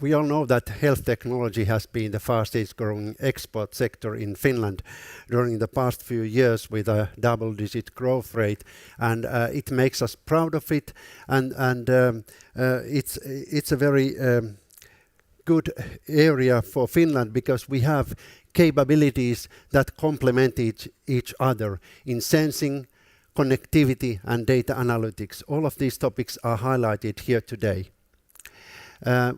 we all know that health technology has been the fastest growing export sector in Finland during the past few years with a double-digit growth rate, and it makes us proud of it, and it's a very good area for Finland because we have capabilities that complement each other in sensing, connectivity and data analytics. All of these topics are highlighted here today.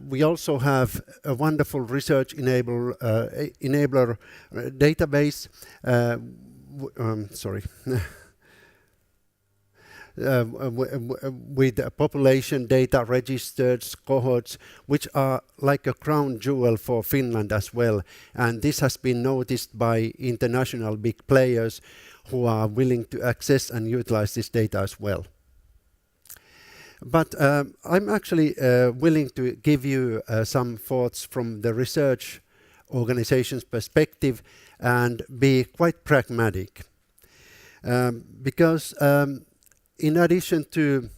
We also have a wonderful research enabler database. With population data registered cohorts, which are like a crown jewel for Finland as well. And this has been noticed by international big players who are willing to access and utilize this data as well. But I'm actually willing to give you some thoughts from the research organization's perspective and be quite pragmatic. Because in addition to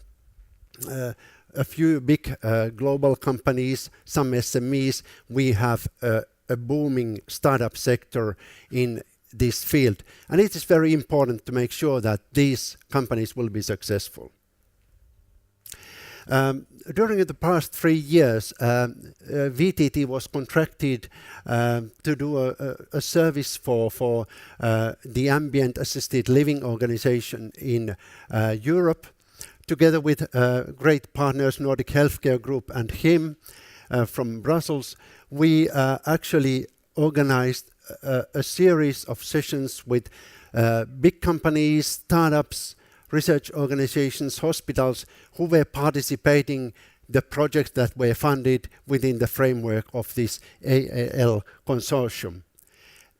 a few big global companies, some SMEs, we have a booming startup sector in this field. And it is very important to make sure that these companies will be successful. During the past 3 years, VTT was contracted to do a service for the ambient assisted living organization in Europe, together with great partners Nordic Healthcare Group and HIM from Brussels. We actually organized a series of sessions with big companies, startups, research organizations, hospitals who were participating the projects that were funded within the framework of this AAL consortium.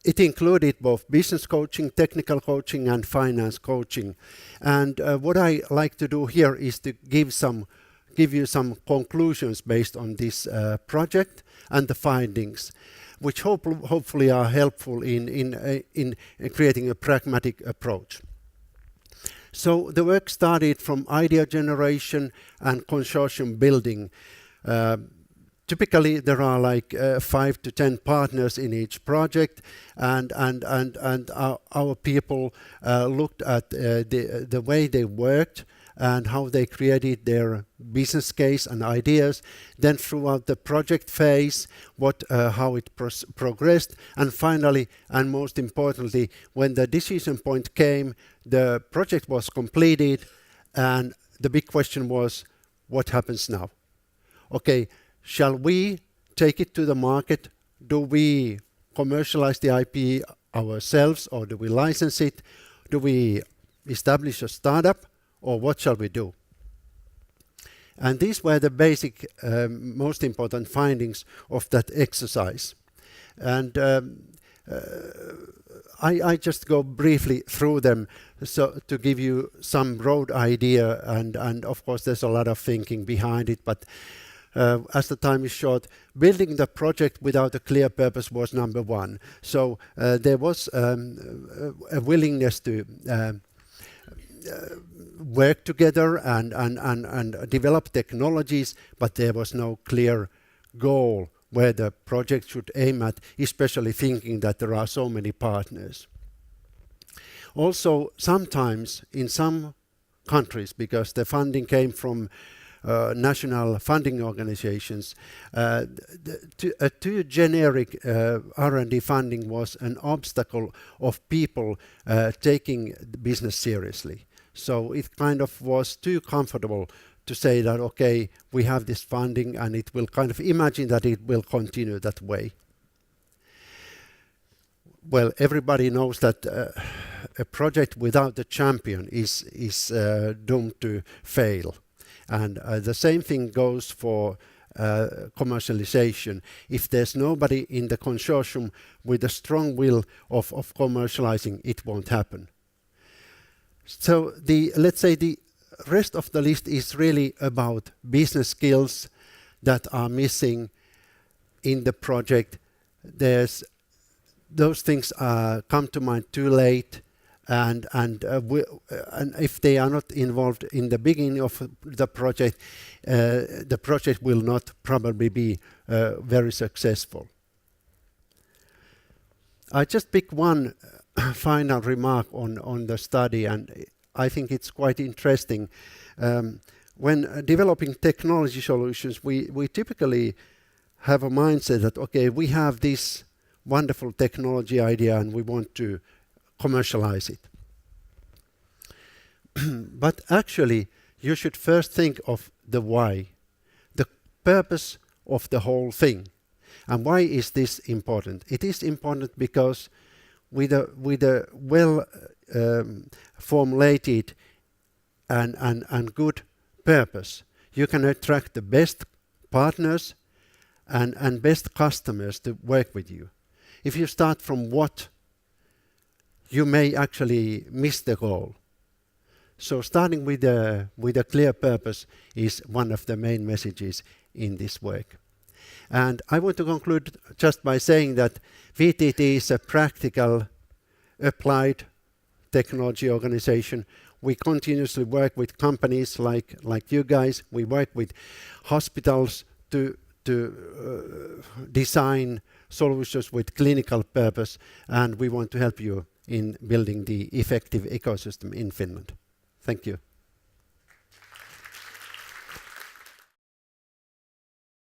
It included both business coaching, technical coaching and finance coaching. And what I like to do here is to give you some conclusions based on this project and the findings, which hopefully are helpful in creating a pragmatic approach. So the work started from idea generation and consortium building. Typically, there are like 5 to 10 partners in each project, and our people looked at the way they worked and how they created their business case and ideas. Then throughout the project phase, how it progressed, and finally, and most importantly, when the decision point came, the project was completed, and the big question was, what happens now? Okay, shall we take it to the market? Do we commercialize the IP ourselves, or do we license it? Do we establish a startup? Or what shall we do? And these were the basic, most important findings of that exercise. And I just go briefly through them so to give you some broad idea, and of course there's a lot of thinking behind it, but as the time is short, building the project without a clear purpose was number one. So there was a willingness to work together and develop technologies, but there was no clear goal where the project should aim at, especially thinking that there are so many partners. Also, sometimes in some countries, because the funding came from national funding organizations, too generic R&D funding was an obstacle of people taking the business seriously. So it kind of was too comfortable to say that, okay, we have this funding and it will kind of imagine that it will continue that way. Well, everybody knows that a project without a champion is doomed to fail. And the same thing goes for commercialization. If there's nobody in the consortium with a strong will of commercializing, it won't happen. So let's say the rest of the list is really about business skills that are missing in the project. Those things come to mind too late. and if they are not involved in the beginning of the project will not probably be very successful. I just pick one final remark on the study, and I think it's quite interesting. When developing technology solutions, we typically have a mindset that, okay, we have this wonderful technology idea and we want to commercialize it. But actually, you should first think of the why, the purpose of the whole thing. And why is this important? It is important because with a well formulated and good purpose, you can attract the best partners and best customers to work with you. If you start from what, you may actually miss the goal. So starting with a clear purpose is one of the main messages in this work. And I want to conclude just by saying that VTT is a practical, applied technology organization. We continuously work with companies like you guys. We work with hospitals to design solutions with clinical purpose, and we want to help you in building the effective ecosystem in Finland. Thank you.